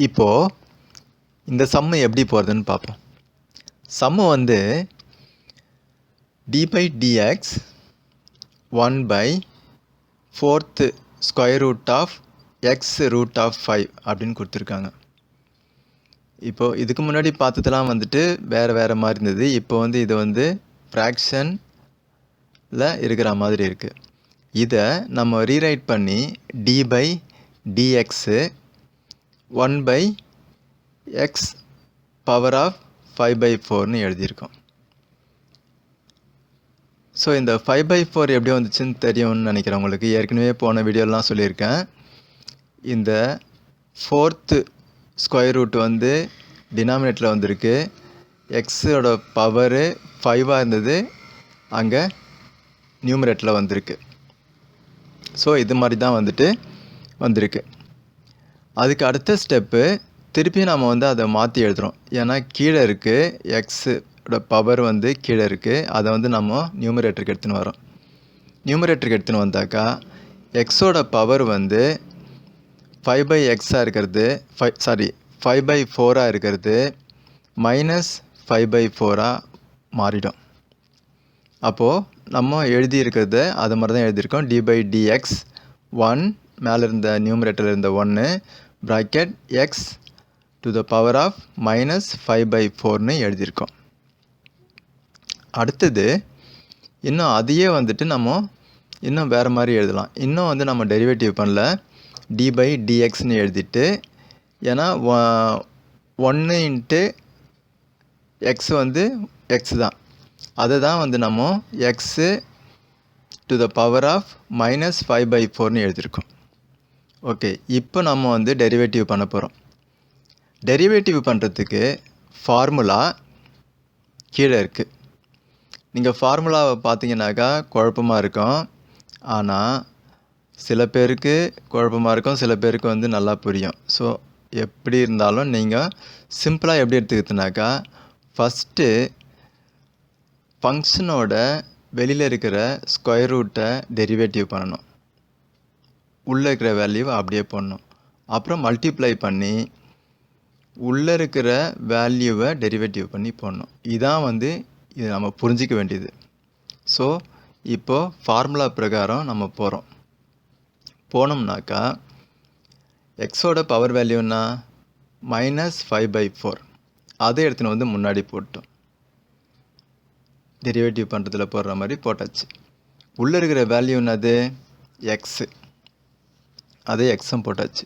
இப்போது இந்த சம்மு எப்படி போகிறதுன்னு பார்ப்போம். சம்மு வந்து d by dx 1 by 4th square root of x root of 5 அப்படின்னு கொடுத்துருக்காங்க. இப்போது இதுக்கு முன்னாடி பார்த்ததெல்லாம் வந்துட்டு வேறு மாதிரி இருந்தது. இப்போ வந்து இது வந்து ஃப்ராக்ஷனில் இருக்கிற மாதிரி இருக்குது. இதை நம்ம ரீரைட் பண்ணி d by dx 1 by x power of 5 by 4ன்னு எழுதியிருக்கோம். ஸோ இந்த 5 by 4 எப்படி வந்துச்சுன்னு தெரியும்னு நினைக்கிறேன் உங்களுக்கு. ஏற்கனவே போன வீடியோலாம் சொல்லியிருக்கேன். இந்த 4th ஸ்கொயர் ரூட் வந்து டினாமினேட்டரில் வந்திருக்கு. எக்ஸோட பவரு 5ஆக இருந்தது, அங்கே நியூமரேட்டரில் வந்திருக்கு. ஸோ இது மாதிரி தான் வந்துட்டு வந்திருக்கு. அதுக்கு அடுத்த ஸ்டெப்பு திருப்பி நம்ம வந்து அதை மாற்றி எழுதுகிறோம். ஏன்னா கீழே இருக்குது, எக்ஸோட பவர் வந்து கீழே இருக்குது. அதை வந்து நம்ம நியூமரேட்டருக்கு எடுத்துன்னு வரோம். நியூமரேட்டருக்கு எடுத்துன்னு வந்தாக்கா எக்ஸோட பவர் வந்து 5 by எக்ஸாக இருக்கிறது 5 by 4ஆக இருக்கிறது -5 by 4ஆக மாறிடும். அப்போது நம்ம எழுதியிருக்கிறது அது மாதிரி தான் எழுதியிருக்கோம். d by dx 1 மேலே இருந்த நியூமரேட்டரில் இருந்த 1 bracket x to the power of -5 by 4ன்னு எழுதியிருக்கோம். அடுத்தது இன்னும் அதையே வந்துட்டு நம்ம இன்னும் வேறு மாதிரி எழுதலாம். இன்னும் வந்து நம்ம டெரிவேட்டிவ் பண்ணல, d by dxன்னு எழுதிட்டு, ஏன்னா 1 இன்ட்டு எக்ஸ் வந்து எக்ஸ் தான், அதை தான் வந்து நம்ம x to the power of -5 by 4ன்னு எழுதியிருக்கோம். ஓகே, இப்போ நம்ம வந்து டெரிவேட்டிவ் பண்ண போகிறோம். டெரிவேட்டிவ் பண்ணுறதுக்கு ஃபார்முலா கீழே இருக்குது. நீங்கள் ஃபார்முலாவை பார்த்தீங்கன்னாக்கா குழப்பமாக இருக்கும். ஆனால் சில பேருக்கு குழப்பமாக இருக்கும், சில பேருக்கு வந்து நல்லா புரியும். ஸோ எப்படி இருந்தாலும் நீங்கள் சிம்பிளாக எப்படி எடுத்துக்கிட்டுனாக்கா, ஃபஸ்ட்டு ஃபங்க்ஷனோட வெளியில் இருக்கிற ஸ்கொயர் ரூட்டை டெரிவேட்டிவ் பண்ணணும். உள்ளே இருக்கிற வேல்யூவை அப்படியே போடணும். அப்புறம் மல்டிப்ளை பண்ணி உள்ளே இருக்கிற வேல்யூவை டெரிவேட்டிவ் பண்ணி போடணும். இதான் வந்து இது நம்ம புரிஞ்சிக்க வேண்டியது. ஸோ இப்போது ஃபார்முலா பிரகாரம் நம்ம போனோம்னாக்கா எக்ஸோட பவர் வேல்யூன்னா -5 by 4, அதை எடுத்துன்னு வந்து முன்னாடி போட்டோம். டெரிவேட்டிவ் பண்ணுறதுல போடுற மாதிரி போட்டாச்சு. உள்ளே இருக்கிற வேல்யூ என்னது? எக்ஸு, அதே எக்ஸும் போட்டாச்சு.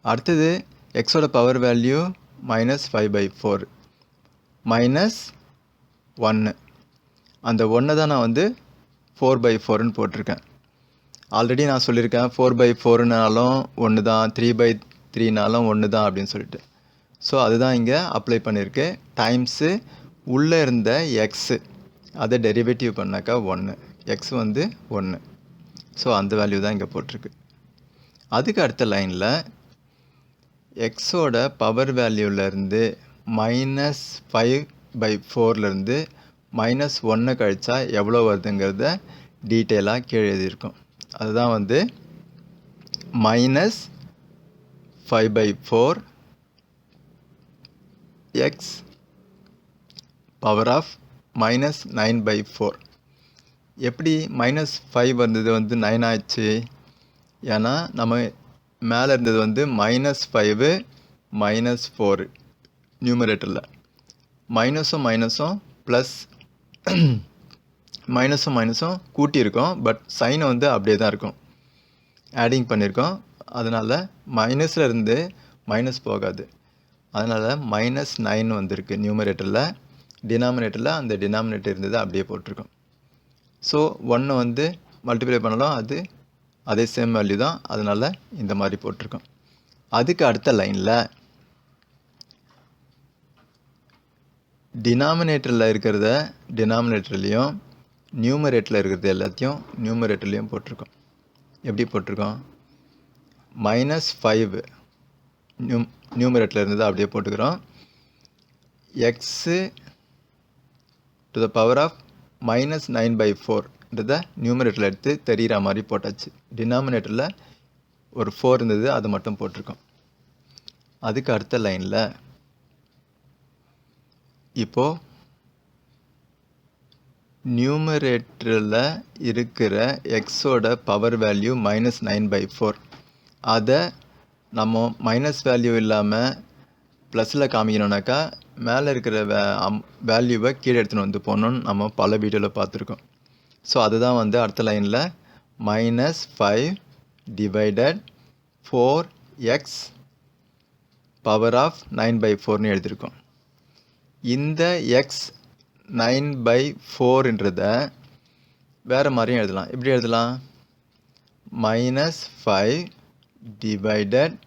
அடுத்தது எக்ஸோட பவர் வேல்யூ -5 by 4 -1, அந்த 1 தான் நான் வந்து 4 by 4ன்னு போட்டிருக்கேன். ஆல்ரெடி நான் சொல்லியிருக்கேன் 4 by 4னாலும் 1 தான், 3 by 3னாலும் 1 தான் அப்படின்னு சொல்லிட்டு. ஸோ அதுதான் இங்கே அப்ளை பண்ணியிருக்கு. டைம்ஸு உள்ளே இருந்த எக்ஸு, அதை டெரிவேட்டிவ் பண்ணாக்கா 1, எக்ஸ் வந்து 1. ஸோ அந்த வேல்யூ தான் இங்கே போட்டிருக்கு. அதுக்கு அடுத்த லைனில் எக்ஸோட பவர் வேல்யூவிலேருந்து -5 by 4லேருந்து -1 கழிச்சா எவ்வளோ வருதுங்கிறத டீட்டெயிலாக கீழே எழுதியிருக்கோம். அதுதான் வந்து -5 by 4 x power of -9 by 4. எப்படி -5 வந்தது வந்து 9 ஆச்சு? ஏன்னா நம்ம மேலே இருந்தது வந்து -5 -4 நியூமரேட்டரில், மைனஸும் ப்ளஸ் மைனஸும் கூட்டியிருக்கோம். பட் சைனை வந்து அப்படியே தான் இருக்கும், ஆடிங் பண்ணியிருக்கோம். அதனால் மைனஸில் இருந்து மைனஸ் போகாது. அதனால் -9 வந்திருக்கு நியூமரேட்டரில். டினாமினேட்டரில் அந்த டினாமினேட்டர் இருந்தது அப்படியே போட்டிருக்கோம். ஸோ 1 வந்து மல்டிப்ளை பண்ணலாம், அது அதே சேம் வேல்யூ தான், அதனால் இந்த மாதிரி போட்டிருக்கோம். அதுக்கு அடுத்த லைனில் டினாமினேட்டரில் இருக்கிறத டினாமினேட்டர்லேயும், நியூமரேட்டரில் இருக்கிறது எல்லாத்தையும் நியூமரேட்டர்லேயும் போட்டிருக்கோம். எப்படி போட்டிருக்கோம்? -5 நியூமரேட்டரில் இருந்தது அப்படியே போட்டுக்கிறோம். X to the power of -9 by 4ன்றதை நியூமரேட்டரில் எடுத்து தெரிகிற மாதிரி போட்டாச்சு. டினாமினேட்டரில் ஒரு 4 இருந்தது, அது மட்டும் போட்டிருக்கோம். அதுக்கு அடுத்த லைனில் இப்போது நியூமரேட்டரில் இருக்கிற எக்ஸோட பவர் வேல்யூ -9/4. அதை நம்ம மைனஸ் வேல்யூ இல்லாமல் ப்ளஸில் காமிக்கணுன்னாக்கா மேலே இருக்கிற வேல்யூவை கீழே எடுத்துன்னு வந்து போகணுன்னு நம்ம பல வீடியோவில் பார்த்துருக்கோம். ஸோ அதுதான் வந்து அடுத்த லைனில் -5 / 4x பவர் ஆஃப் 9/4ன்னு எழுதியிருக்கோம். இந்த எக்ஸ் 9/4ன்றத வேறு மாதிரியும் எழுதலாம். எப்படி எழுதலாம்? -5 /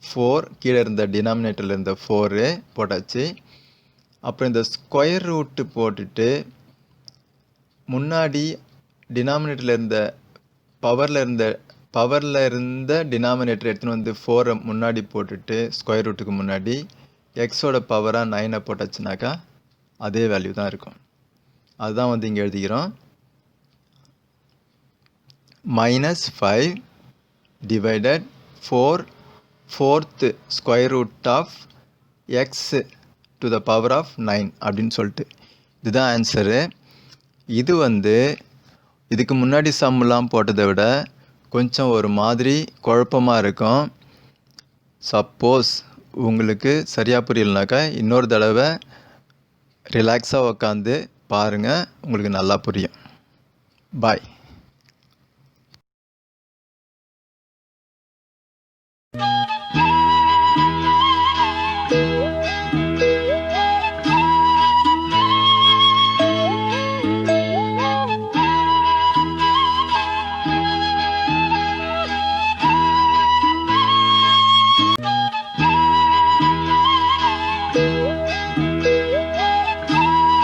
4 கீழே இருந்த டினாமினேட்டரில் இருந்த 4 போட்டாச்சு. அப்புறம் இந்த ஸ்கொயர் ரூட்டு போட்டுட்டு முன்னாடி டினாமினேட்டரில் இருந்த பவரில் இருந்த டினாமினேட்டர் எடுத்துன்னு வந்து 4 முன்னாடி போட்டுட்டு ஸ்கொயர் ரூட்டுக்கு முன்னாடி எக்ஸோட பவராக 9 போட்டாச்சுனாக்கா அதே வேல்யூ தான் இருக்கும். அதுதான் வந்து இங்கே எழுதிக்கிறோம். -5 / 4 4th square root of x to the power of 9 அப்படின்னு சொல்லிட்டு இதுதான் ஆன்சரு. இது வந்து இதுக்கு முன்னாடி சம்லாம் போட்டதை விட கொஞ்சம் ஒரு மாதிரி குழப்பமாக இருக்கும். சப்போஸ் உங்களுக்கு சரியாக புரியலனாக்கா இன்னொரு தடவை ரிலாக்ஸாக உட்காந்து பாருங்கள், உங்களுக்கு நல்லா புரியும். பாய்.